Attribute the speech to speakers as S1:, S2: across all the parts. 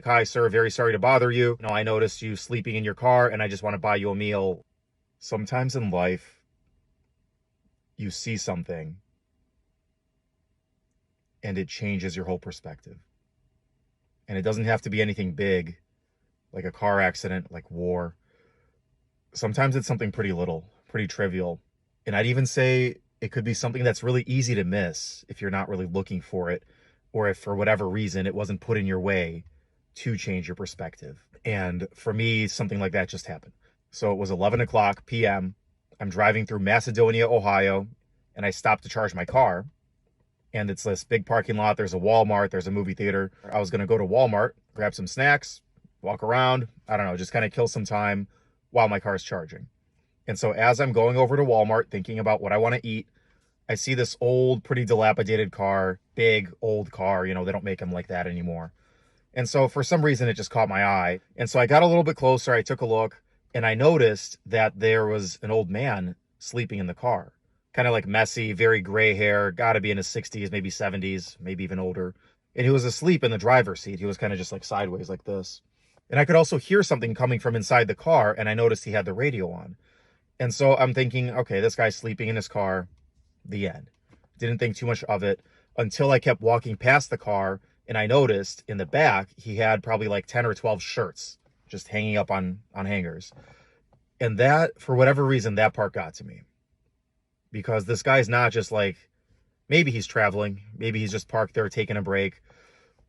S1: Like, hi, sir, very sorry to bother you. You know, I noticed you sleeping in your car and I just want to buy you a meal. Sometimes in life, you see something and it changes your whole perspective. And it doesn't have to be anything big, like a car accident, like war. Sometimes it's something pretty little, pretty trivial. And I'd even say it could be something that's really easy to miss if you're not really looking for it, or if for whatever reason it wasn't put in your way to change your perspective. And for me, something like that just happened. So it was 11 o'clock p.m. I'm driving through Macedonia, Ohio, and I stopped to charge my car. And it's this big parking lot. There's a Walmart, there's a movie theater. I was going to go to Walmart, grab some snacks, walk around, I don't know, just kind of kill some time while my car's charging. And so as I'm going over to Walmart thinking about what I want to eat, I see this old, pretty dilapidated car, big old car. You know, they don't make them like that anymore. And so for some reason, it just caught my eye. And so I got a little bit closer. I took a look and I noticed that there was an old man sleeping in the car. Kind of like messy, very gray hair, got to be in his 60s, maybe 70s, maybe even older. And he was asleep in the driver's seat. He was kind of just like sideways like this. And I could also hear something coming from inside the car. And I noticed he had the radio on. And so I'm thinking, okay, this guy's sleeping in his car. The end. Didn't think too much of it until I kept walking past the car and I noticed in the back he had probably like 10 or 12 shirts just hanging up on hangers. And that, for whatever reason, that part got to me. Because this guy's not just like, maybe he's traveling, maybe he's just parked there taking a break,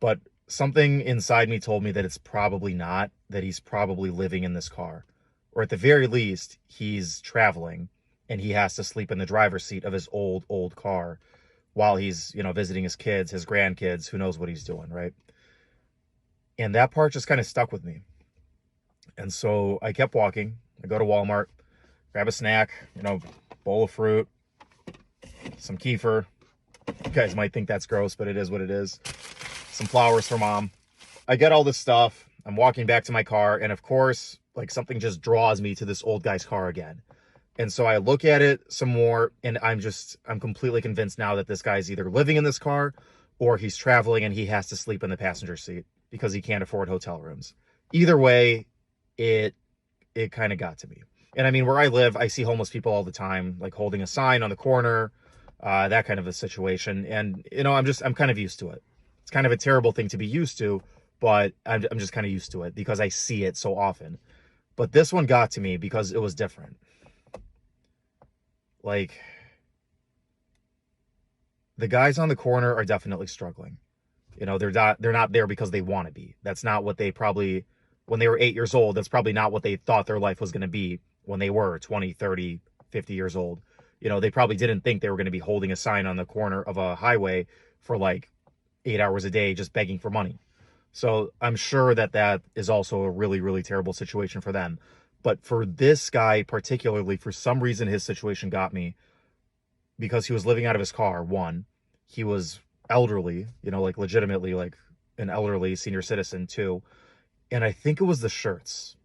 S1: but something inside me told me that it's probably not, that he's probably living in this car. Or at the very least, he's traveling and he has to sleep in the driver's seat of his old car while he's, you know, visiting his kids, his grandkids, who knows what he's doing, right? And that part just kind of stuck with me. And so I kept walking. I go to Walmart, grab a snack, you know, bowl of fruit, some kefir. You guys might think that's gross, but it is what it is. Some flowers for mom. I get all this stuff. I'm walking back to my car. And of course, like something just draws me to this old guy's car again. And so I look at it some more and I'm completely convinced now that this guy's either living in this car or he's traveling and he has to sleep in the passenger seat because he can't afford hotel rooms. Either way, it kind of got to me. And I mean, where I live, I see homeless people all the time, like holding a sign on the corner, that kind of a situation. And, you know, I'm kind of used to it. It's kind of a terrible thing to be used to, but I'm just kind of used to it because I see it so often. But this one got to me because it was different. Like, the guys on the corner are definitely struggling. You know, they're not there because they want to be. That's not what they probably, when they were 8 years old, that's probably not what they thought their life was going to be when they were 20, 30, 50 years old. You know, they probably didn't think they were going to be holding a sign on the corner of a highway for like 8 hours a day just begging for money. So I'm sure that that is also a really, really terrible situation for them. But for this guy particularly, for some reason, his situation got me because he was living out of his car. One, he was elderly, you know, like legitimately like an elderly senior citizen. Two, and I think it was the shirts.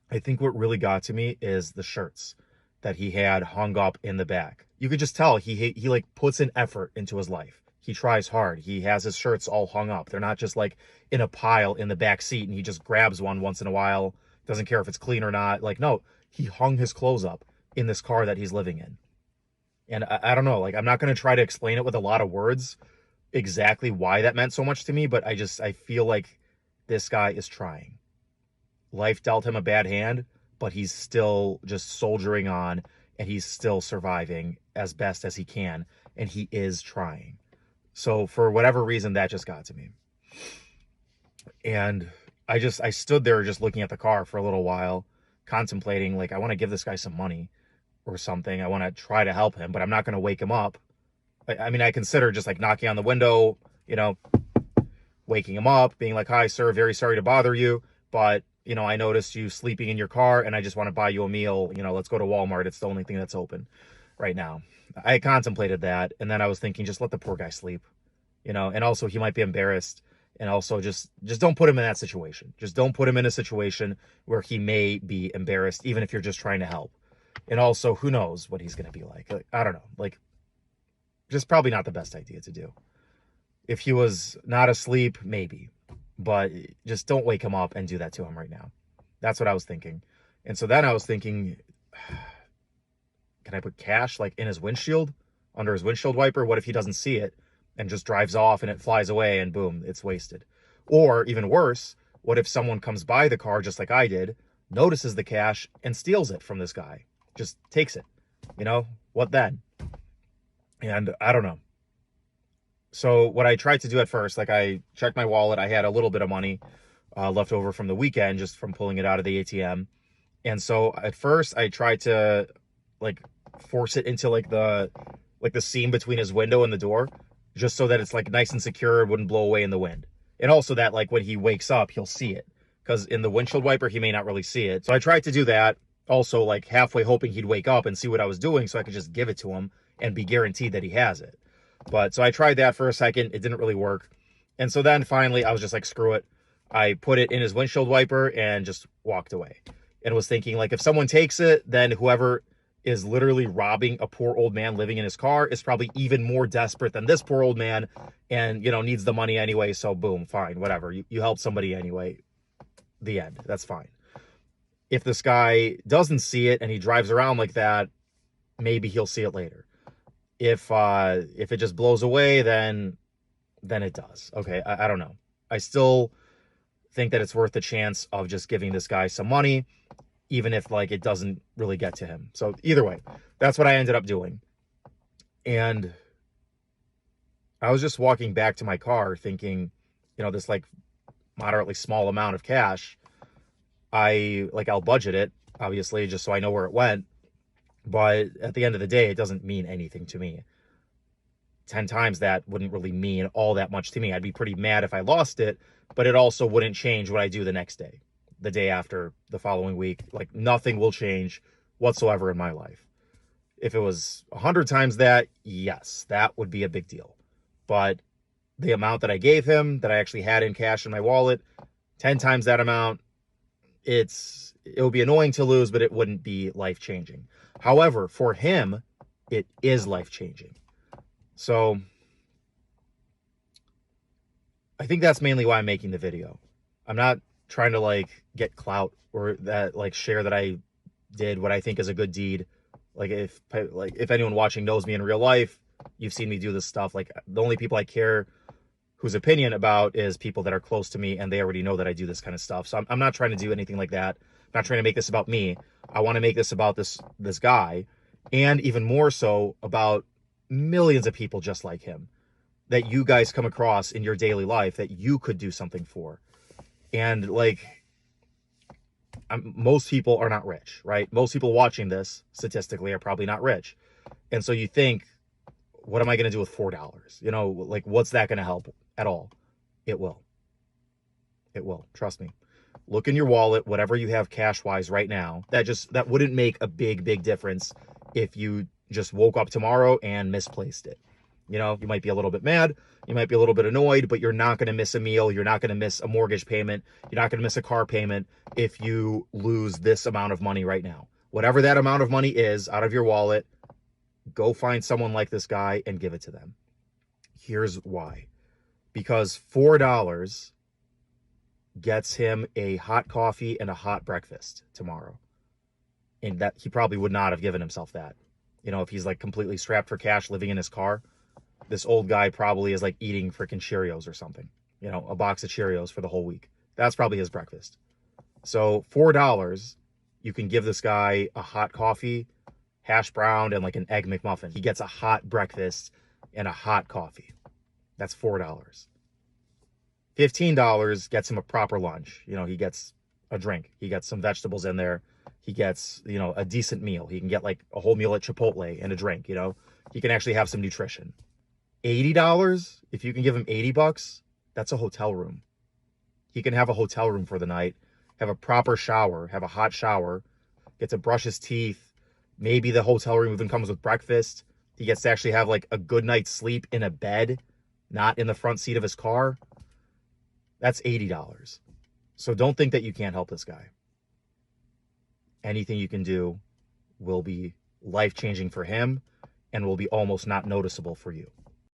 S1: I think what really got to me is the shirts that he had hung up in the back. You could just tell he like puts an effort into his life. He tries hard. He has his shirts all hung up. They're not just like in a pile in the back seat and he just grabs one once in a while. Doesn't care if it's clean or not. Like, no, he hung his clothes up in this car that he's living in. And I don't know, like, I'm not going to try to explain it with a lot of words exactly why that meant so much to me, but I feel like this guy is trying. Life dealt him a bad hand, but he's still just soldiering on and he's still surviving as best as he can. And he is trying. So for whatever reason, that just got to me. And I stood there just looking at the car for a little while, contemplating, like, I want to give this guy some money or something. I want to try to help him, but I'm not going to wake him up. I mean, I consider just like knocking on the window, you know, waking him up, being like, hi, sir, very sorry to bother you, but, you know, I noticed you sleeping in your car and I just want to buy you a meal. You know, let's go to Walmart. It's the only thing that's open right now. I contemplated that. And then I was thinking, just let the poor guy sleep, you know, and also he might be embarrassed. And also just don't put him in that situation. Just don't put him in a situation where he may be embarrassed, even if you're just trying to help. And also, who knows what he's going to be like. I don't know. Like, just probably not the best idea to do. If he was not asleep, maybe. but just don't wake him up and do that to him right now. That's what I was thinking. And so then I was thinking, can I put cash like in his windshield, under his windshield wiper? What if he doesn't see it and just drives off and it flies away and boom, it's wasted? Or even worse, what if someone comes by the car just like I did, notices the cash and steals it from this guy? Just takes it. You know, what then? And I don't know. So what I tried to do at first, like I checked my wallet. I had a little bit of money left over from the weekend just from pulling it out of the ATM. And so at first I tried to like force it into like the seam between his window and the door, just so that it's like nice and secure, it wouldn't blow away in the wind. And also that like when he wakes up, he'll see it, because in the windshield wiper, he may not really see it. So I tried to do that, also like halfway hoping he'd wake up and see what I was doing so I could just give it to him and be guaranteed that he has it. But so I tried that for a second. It didn't really work. And so then finally I was just like, screw it. I put it in his windshield wiper and just walked away, and was thinking like, if someone takes it, then whoever is literally robbing a poor old man living in his car is probably even more desperate than this poor old man, and, you know, needs the money anyway. So boom, fine, whatever. You help somebody anyway. The end. That's fine. If this guy doesn't see it and he drives around like that, maybe he'll see it later. If it just blows away, then it does. Okay, I don't know. I still think that it's worth the chance of just giving this guy some money, even if like it doesn't really get to him. So either way, that's what I ended up doing. And I was just walking back to my car thinking, you know, this like moderately small amount of cash, I'll budget it, obviously, just so I know where it went. But at the end of the day, it doesn't mean anything to me. 10 times that wouldn't really mean all that much to me. I'd be pretty mad if I lost it, but it also wouldn't change what I do the next day, the day after, the following week. Like nothing will change whatsoever in my life. If it was 100 times that, yes, that would be a big deal. But the amount that I gave him, that I actually had in cash in my wallet, 10 times that amount, it would be annoying to lose, but it wouldn't be life-changing. However, for him, it is life-changing. So I think that's mainly why I'm making the video. I'm not trying to like get clout or that like share that I did what I think is a good deed. Like if anyone watching knows me in real life, you've seen me do this stuff. Like the only people I care whose opinion about is people that are close to me, and they already know that I do this kind of stuff. So I'm not trying to do anything like that. I'm not trying to make this about me. I want to make this about this guy, and even more so about millions of people just like him that you guys come across in your daily life that you could do something for. And like, most people are not rich, right? Most people watching this statistically are probably not rich. And so you think, what am I going to do with $4? You know, like, what's that going to help at all? It will. It will. Trust me. Look in your wallet, whatever you have cash-wise right now. That wouldn't make a big difference if you just woke up tomorrow and misplaced it. You know, you might be a little bit mad, you might be a little bit annoyed, but you're not going to miss a meal, you're not going to miss a mortgage payment, you're not going to miss a car payment if you lose this amount of money right now. Whatever that amount of money is out of your wallet, go find someone like this guy and give it to them. Here's why. Because $4 gets him a hot coffee and a hot breakfast tomorrow. And that he probably would not have given himself that. You know, if he's like completely strapped for cash living in his car, this old guy probably is like eating freaking Cheerios or something. You know, a box of Cheerios for the whole week. That's probably his breakfast. So $4, you can give this guy a hot coffee, hash brown, and like an egg McMuffin. He gets a hot breakfast and a hot coffee. That's $4. $15 gets him a proper lunch. You know, he gets a drink. He gets some vegetables in there. He gets, you know, a decent meal. He can get like a whole meal at Chipotle and a drink, you know. He can actually have some nutrition. $80, if you can give him $80, that's a hotel room. He can have a hotel room for the night, have a proper shower, have a hot shower, get to brush his teeth. Maybe the hotel room even comes with breakfast. He gets to actually have like a good night's sleep in a bed, not in the front seat of his car. That's $80. So don't think that you can't help this guy. Anything you can do will be life-changing for him and will be almost not noticeable for you.